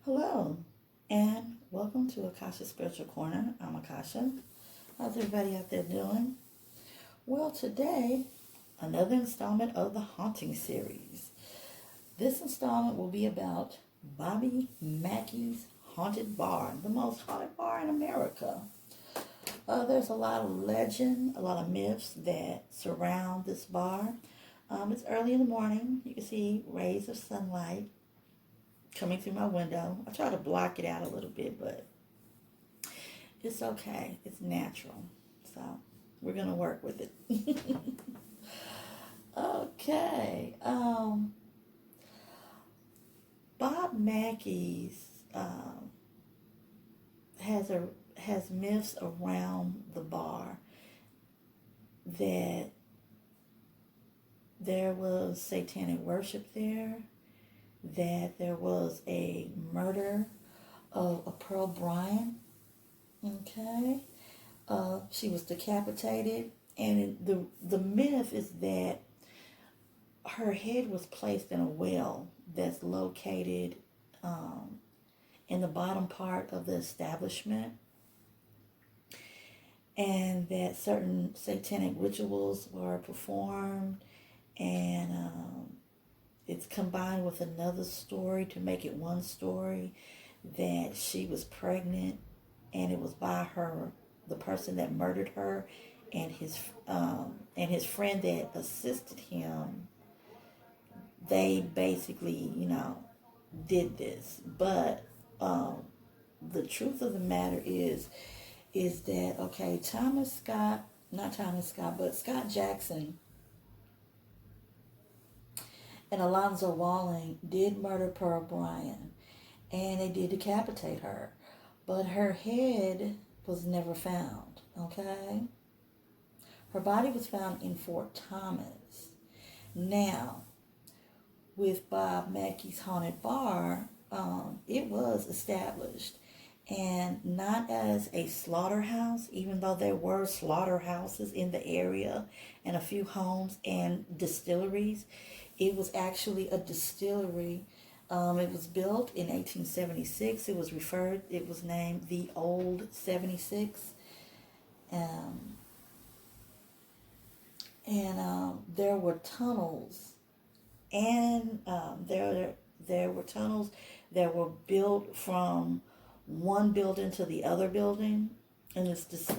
Hello, and welcome to Akasha Spiritual Corner. I'm Akasha. How's everybody out there doing? Well, today, another installment of the Haunting series. This installment will be about Bobby Mackey's Haunted Bar, the most haunted bar in America. There's a lot of legend, a lot of myths that surround this bar. It's early in the morning. You can see rays of sunlight coming through my window. I try to block it out a little bit, but it's okay. It's natural. So we're going to work with it. Okay. Bob Mackey's has myths around the bar that there was satanic worship there, that there was a murder of a Pearl Bryant. Okay. She was decapitated, and the myth is that her head was placed in a well that's located in the bottom part of the establishment, and that certain satanic rituals were performed, and it's combined with another story to make it one story, that she was pregnant, and it was by the person that murdered her, and his friend that assisted him. They basically, did this. But the truth of the matter is that, okay, Scott Jackson and Alonzo Walling did murder Pearl Bryant, and they did decapitate her, but her head was never found. Okay, her body was found in Fort Thomas. Now, with Bob Mackey's Haunted Bar, it was established, and not as a slaughterhouse, even though there were slaughterhouses in the area and a few homes and distilleries. It was actually a distillery. It was built in 1876. It was named the Old 76. There were tunnels, and there were tunnels that were built from one building to the other building, and it's just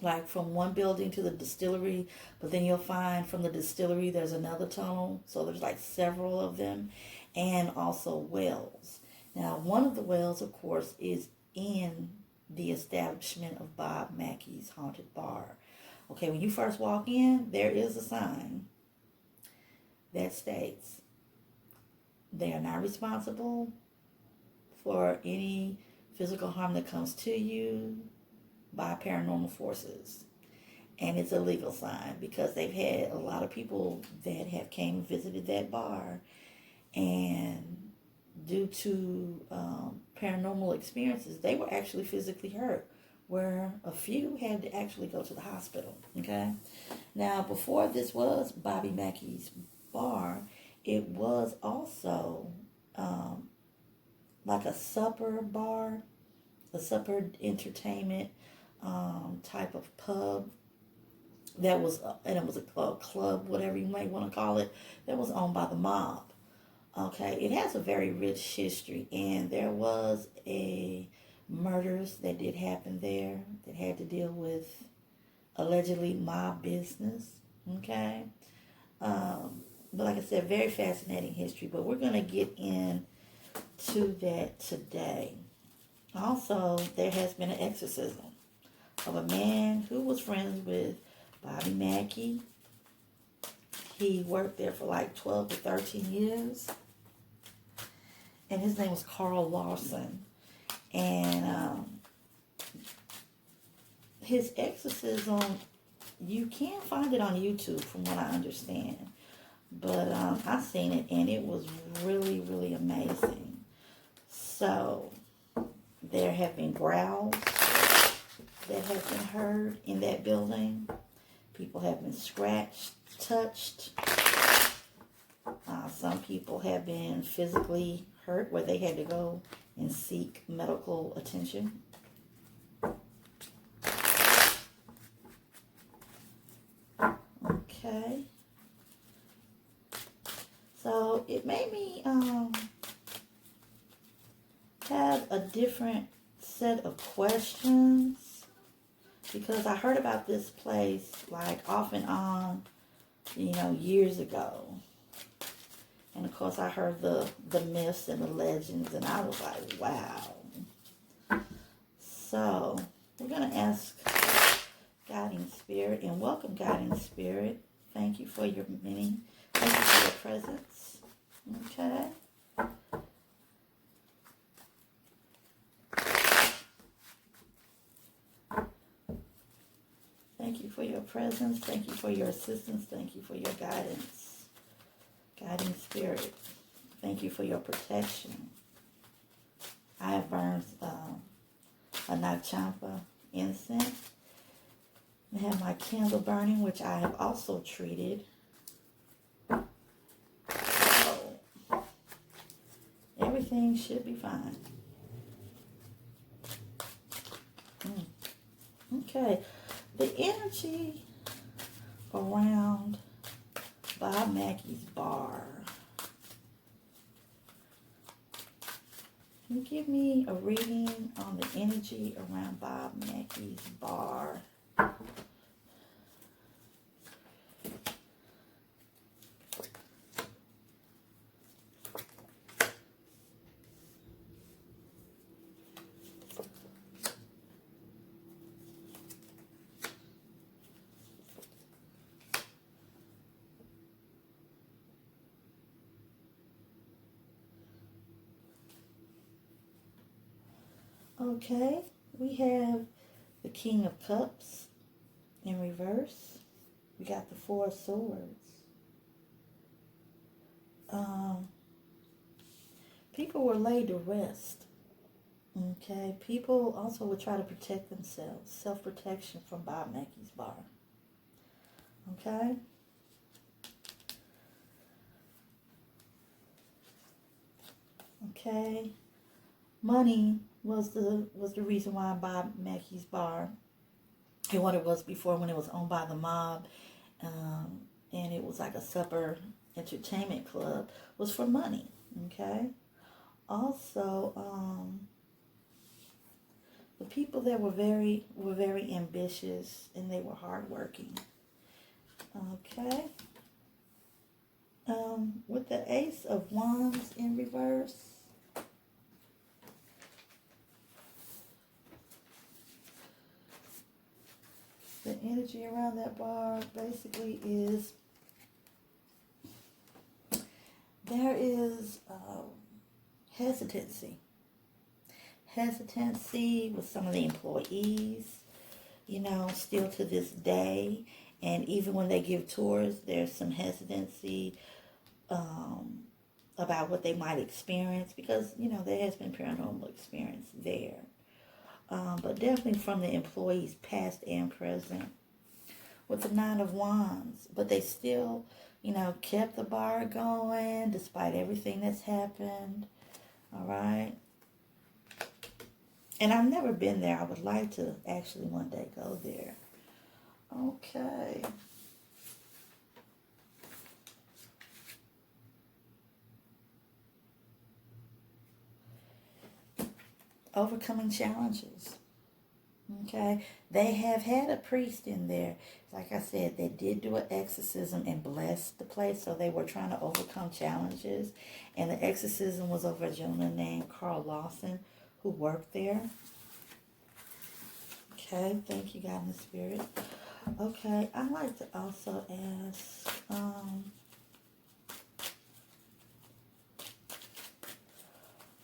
like from one building to the distillery, but then you'll find from the distillery there's another tunnel, so there's like several of them, and also wells. Now, one of the wells, of course, is in the establishment of Bob Mackey's Haunted Bar. Okay, when you first walk in, there is a sign that states they are not responsible for any physical harm that comes to you by paranormal forces. And it's a legal sign, because they've had a lot of people that have came and visited that bar, and due to paranormal experiences, they were actually physically hurt, where a few had to actually go to the hospital. Okay, now before this was Bobby Mackey's Bar, it was also like a supper bar, a supper entertainment type of pub that was, and it was a club, whatever you might want to call it, that was owned by the mob. Okay, it has a very rich history, and there was murders that did happen there that had to deal with allegedly mob business. Okay, but like I said, very fascinating history. But we're gonna get into that today. Also, there has been an exorcism of a man who was friends with Bobby Mackey. He worked there for like 12 to 13 years. And his name was Carl Lawson. And his exorcism, you can find it on YouTube from what I understand. But I've seen it, and it was really, really amazing. So, there have been growls that have been heard in that building. People have been scratched, touched. Some people have been physically hurt where they had to go and seek medical attention. Okay. So it made me have a different set of questions because I heard about this place like off and on, years ago. And of course I heard the myths and the legends and I was like, wow. So we're going to ask Guiding Spirit and welcome Guiding Spirit. Thank you for your meaning. Thank you for your presence. Okay. Thank you for your presence. Thank you for your assistance. Thank you for your guidance. Guiding Spirit. Thank you for your protection. I have burned a Nakchampa incense. I have my candle burning, which I have also treated. So, everything should be fine. Okay. The energy around Bob Mackey's bar. Can you give me a reading on the energy around Bob Mackey's bar? Okay, we have the King of Cups in reverse. We got the Four of Swords. People were laid to rest. Okay, people also would try to protect themselves. Self-protection from Bob Mackey's bar. Okay. Okay. Money was the reason why Bob Mackey's bar, and what it was before when it was owned by the mob, and it was like a supper entertainment club, was for money. Okay. Also, the people there were very ambitious and they were hardworking. Okay. With the Ace of Wands in reverse. The energy around that bar basically is there is hesitancy. Hesitancy with some of the employees, still to this day. And even when they give tours, there's some hesitancy about what they might experience because, there has been paranormal experience there. But definitely from the employees, past and present, with the Nine of Wands. But they still, kept the bar going despite everything that's happened. All right. And I've never been there. I would like to actually one day go there. Okay. Overcoming challenges. Okay. They have had a priest in there. Like I said, they did do an exorcism and bless the place. So they were trying to overcome challenges. And the exorcism was over a gentleman named Carl Lawson who worked there. Okay. Thank you, God in the Spirit. Okay. I'd like to also ask,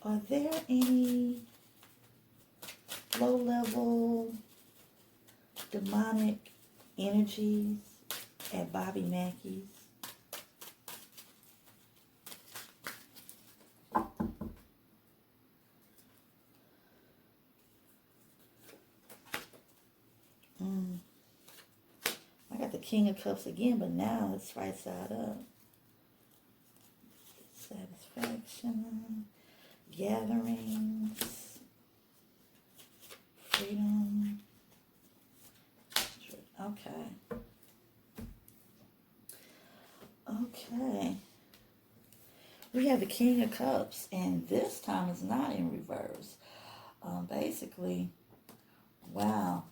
are there any low-level demonic energies at Bobby Mackey's? I got the King of Cups again, but now it's right side up. Satisfaction. gatherings, freedom. Okay. Okay. We have the King of Cups, and this time it's not in reverse. Basically, wow.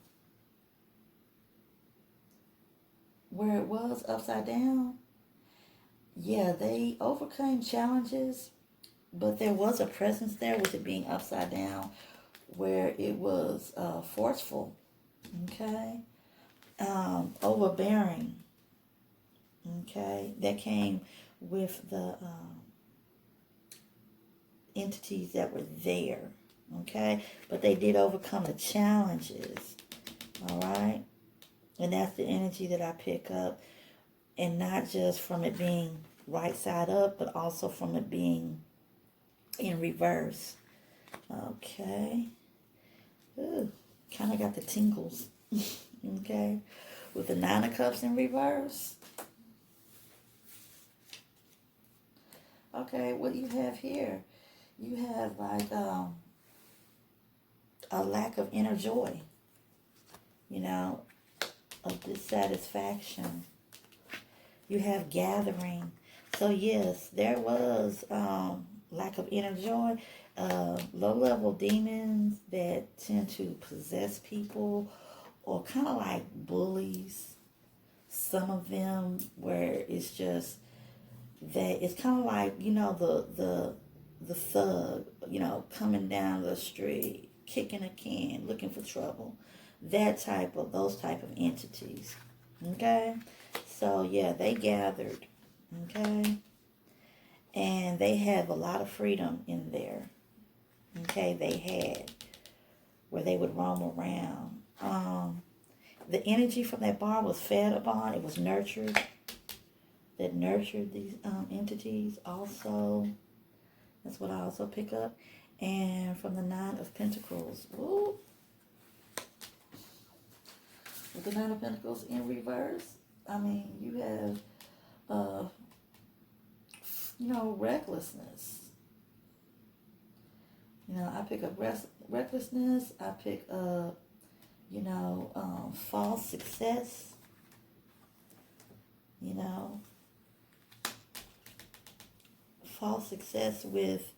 Where it was upside down, yeah, they overcame challenges, but there was a presence there with it being upside down where it was forceful, okay? Overbearing, okay? That came with the entities that were there, okay? But they did overcome the challenges, all right? And that's the energy that I pick up, and not just from it being right side up, but also from it being in reverse. Okay. Ooh, kind of got the tingles. Okay. With the Nine of Cups in reverse. Okay, what do you have here? You have like a lack of inner joy. You know, of dissatisfaction. You have gathering. So yes, there was lack of inner joy. Low-level demons that tend to possess people, or kind of like bullies. Some of them where it's just that it's kind of like, you know, the thug, you know, coming down the street, kicking a can, looking for trouble. Those type of entities. Okay? So yeah, they gathered. Okay? And they have a lot of freedom in there. Okay, they had where they would roam around. The energy from that bar was fed upon. It was nurtured. That nurtured these entities also. That's what I also pick up. And from the Nine of Pentacles. Woo. With the Nine of Pentacles in reverse, I mean, you have, recklessness. You know, I pick up recklessness. I pick up, false success. You know, false success with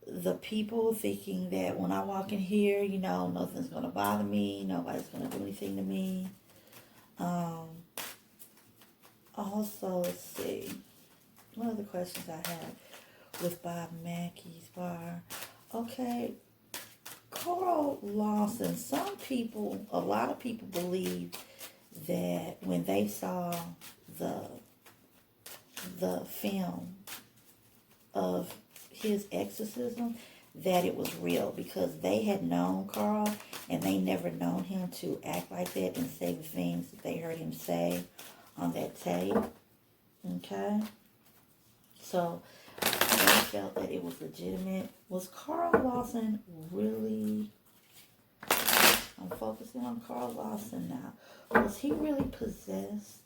the people thinking that when I walk in here, you know, nothing's going to bother me. Nobody's going to do anything to me. Also, let's see. One of the questions I had with Bob Mackey's bar. Okay, Carl Lawson. A lot of people believe that when they saw the film of his exorcism, that it was real, because they had known Carl and they never known him to act like that and say the things that they heard him say on that tape. Okay? So they felt that it was legitimate. Was Carl Lawson really... I'm focusing on Carl Lawson now. Was he really possessed?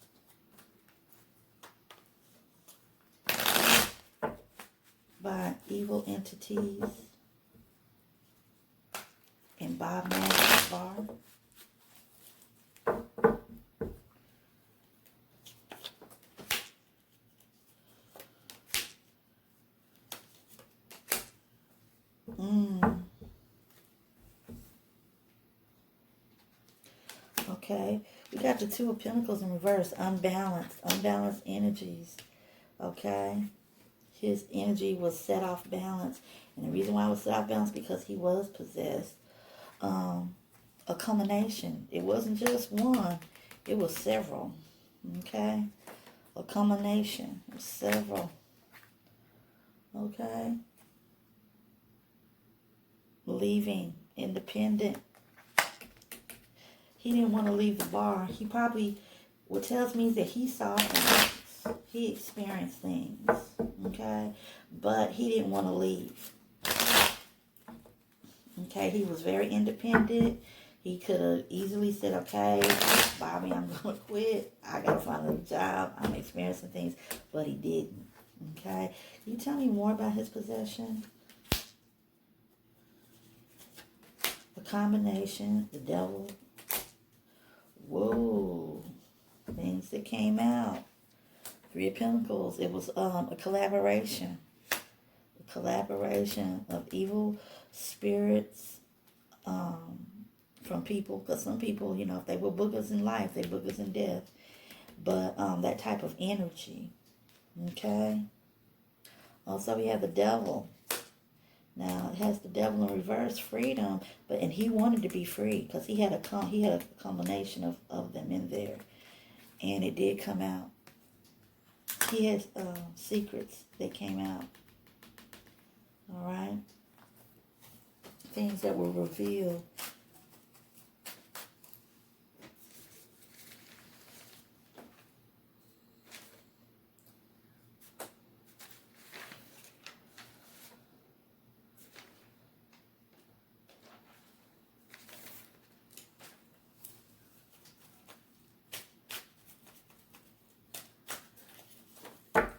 By evil entities in Bob Mackey's bar? Okay, we got the Two of Pentacles in reverse, unbalanced energies. Okay, his energy was set off balance, and the reason why it was set off balance because he was possessed. A culmination. It wasn't just one; it was several. Okay, a culmination of several. Okay, leaving independent. He didn't want to leave the bar. He probably, what tells me is that he saw things. He experienced things. Okay? But he didn't want to leave. Okay? He was very independent. He could have easily said, okay, Bobby, I'm going to quit. I got to find another job. I'm experiencing things. But he didn't. Okay? Can you tell me more about his possession? combination, the devil. Whoa. Things that came out. Three of Pentacles. It was a collaboration. A collaboration of evil spirits from people. Because some people, you know, if they were boogers in life, they boogers in death. But that type of energy. Okay? Also, we have the devil. Now, it has the devil in reverse, freedom. And he wanted to be free because he had a combination of them in there. And it did come out. He has secrets that came out. All right? Things that were revealed.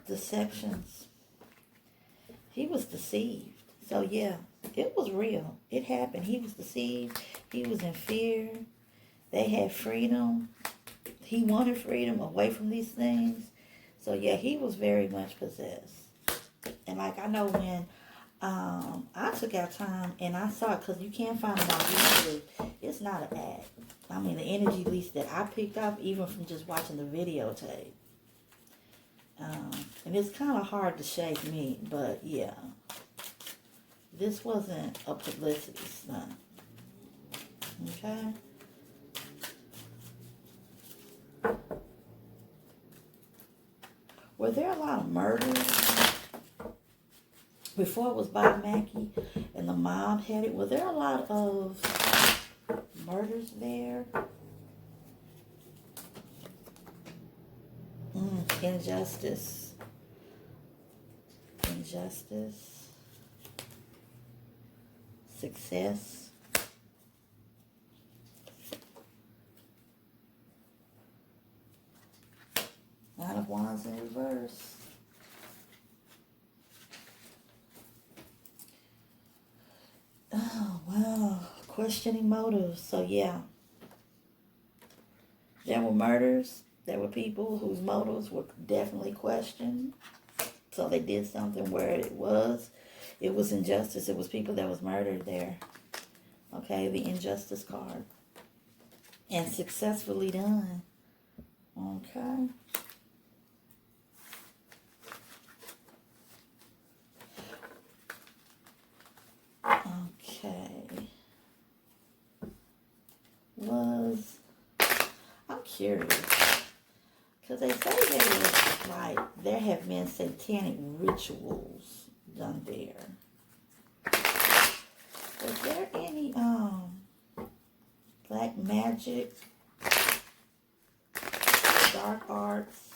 Deceptions. He was deceived. So yeah, it was real. It happened. He was deceived. He was in fear. They had freedom. He wanted freedom away from these things. So yeah, he was very much possessed. And like I know when I took out time and I saw it, because you can't find it on YouTube. It's not an ad. I mean, the energy least that I picked up even from just watching the videotape. And it's kind of hard to shake me, but yeah. This wasn't a publicity stunt. Okay? Were there a lot of murders? Before it was by Mackey and the mob had it, were there a lot of murders there? Injustice. Injustice. Success. Nine of Wands in reverse. Oh, wow. Questioning motives. So, yeah. There were murders. There were people whose motives were definitely questioned. So they did something where it was injustice. It was people that was murdered there. Okay, the injustice card. And successfully done. Okay. Okay. I'm curious. Because they say there have been satanic rituals done there. Was there any black magic, dark arts,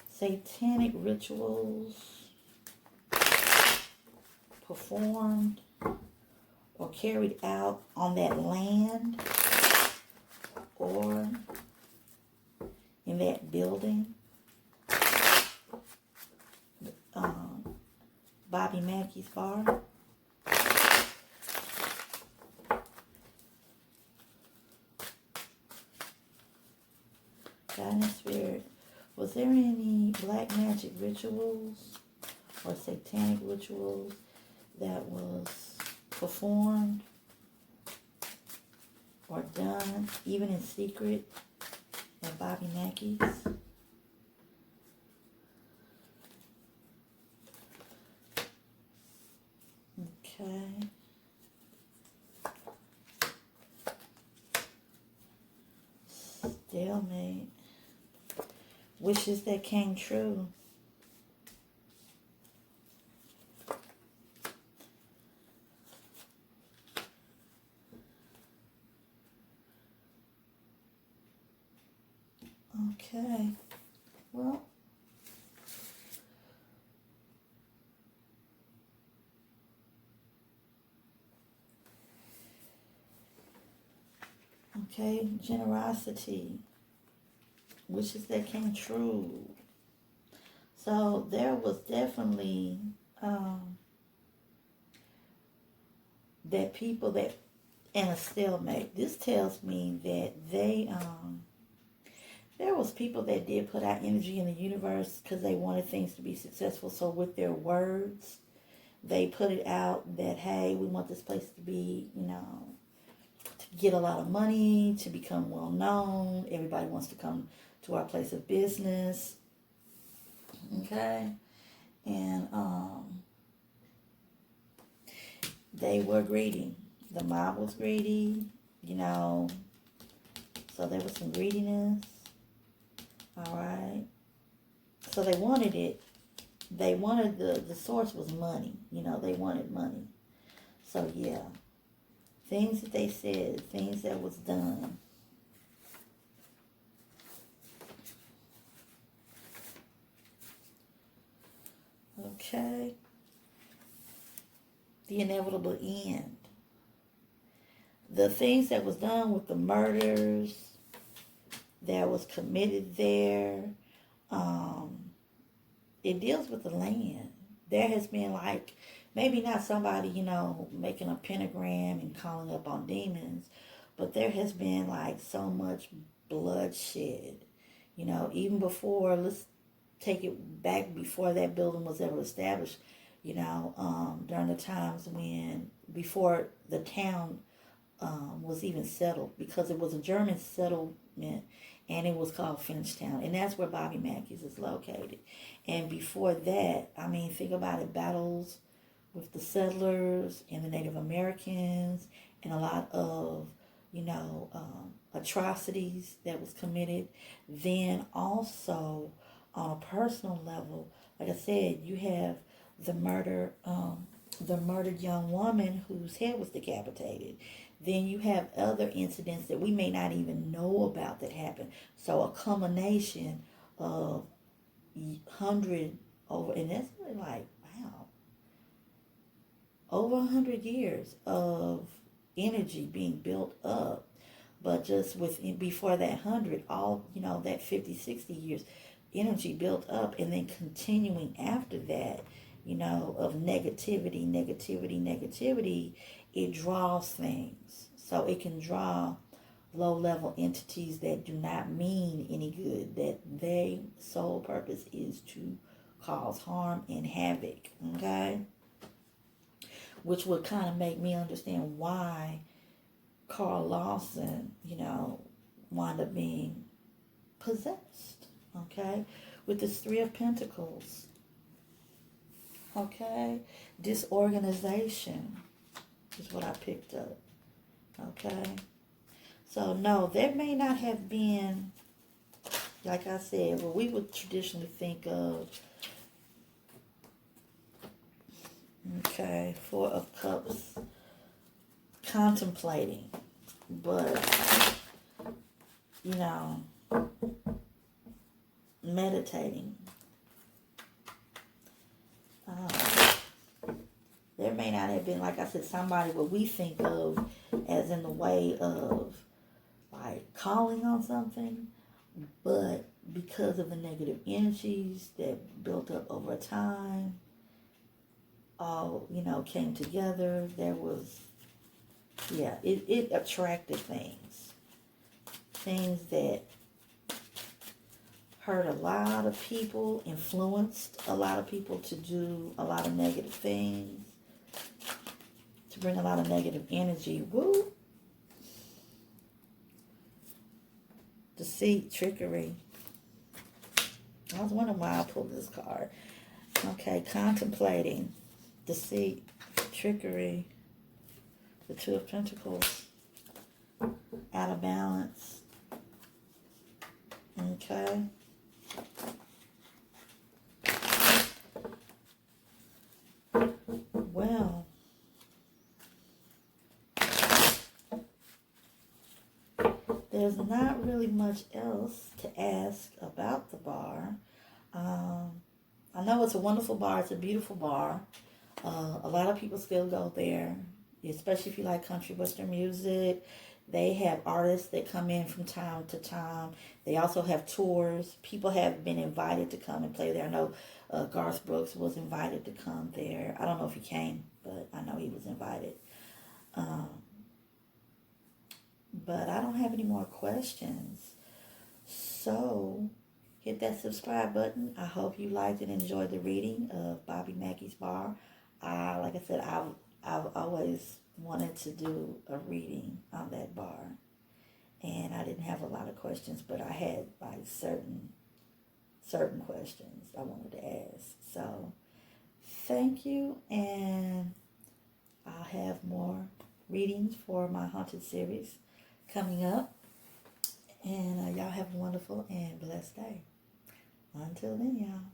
satanic rituals performed or carried out on that land or in that building? Bobby Mackey's bar. Guidance Spirit. Was there any black magic rituals or satanic rituals that was performed or done, even in secret, at Bobby Mackey's? Okay. Stalemate. Wishes that came true. Okay. Well, okay, generosity. Wishes that came true. So there was definitely um, that people that in a stalemate. This tells me that there was people that did put out energy in the universe because they wanted things to be successful. So with their words, they put it out that, hey, we want this place to be, to get a lot of money, to become well known. Everybody wants to come to our place of business. Okay. And they were greedy. The mob was greedy, so there was some greediness. All right. So they wanted it. They wanted the source was money. They wanted money. So yeah. Things that they said, things that was done. Okay. The inevitable end. The things that was done with the murders that was committed there, it deals with the land. There has been maybe not somebody, making a pentagram and calling up on demons, but there has been so much bloodshed, even before, let's take it back before that building was ever established, during the times before the town was even settled, because it was a German settlement and it was called Finchtown, and that's where Bobby Mackey's is located. And before that, think about it, battles with the settlers and the Native Americans, and a lot of atrocities that was committed. Then also on a personal level, like I said, you have the murdered young woman whose head was decapitated. Then you have other incidents that we may not even know about that happened. So a culmination of 100 over, and that's really wow, over 100 years of energy being built up. But just before that 100, all, that 50, 60 years, energy built up, and then continuing after that, of negativity, it draws things. So it can draw low-level entities that do not mean any good, that their sole purpose is to cause harm and havoc, okay? Which would kind of make me understand why Carl Lawson, wound up being possessed, okay? With this Three of Pentacles, okay? Disorganization is what I picked up, okay? So, no, there may not have been, like I said, what we would traditionally think of, okay, Four of Cups, contemplating, but, meditating. There may not have been, like I said, somebody what we think of as in the way of calling on something, but because of the negative energies that built up over time, all, came together. There was, it attracted things that hurt a lot of people, influenced a lot of people to do a lot of negative things, to bring a lot of negative energy. Woo! Deceit, trickery. I was wondering why I pulled this card. Okay, contemplating, deceit, trickery, the Two of Pentacles, out of balance. Okay. Well, there's not really much else to ask about the bar. I know it's a wonderful bar. It's a beautiful bar. A lot of people still go there, especially if you like country western music. They have artists that come in from time to time. They also have tours. People have been invited to come and play there. I know Garth Brooks was invited to come there. I don't know if he came, but I know he was invited. Um, but I don't have any more questions. So hit that subscribe button. I hope you liked and enjoyed the reading of Bobby Mackey's Bar. Like I said, I've always wanted to do a reading on that bar, and I didn't have a lot of questions, but I had like certain questions I wanted to ask. So thank you, and I'll have more readings for my haunted series coming up. And y'all have a wonderful and blessed day. Until then, y'all.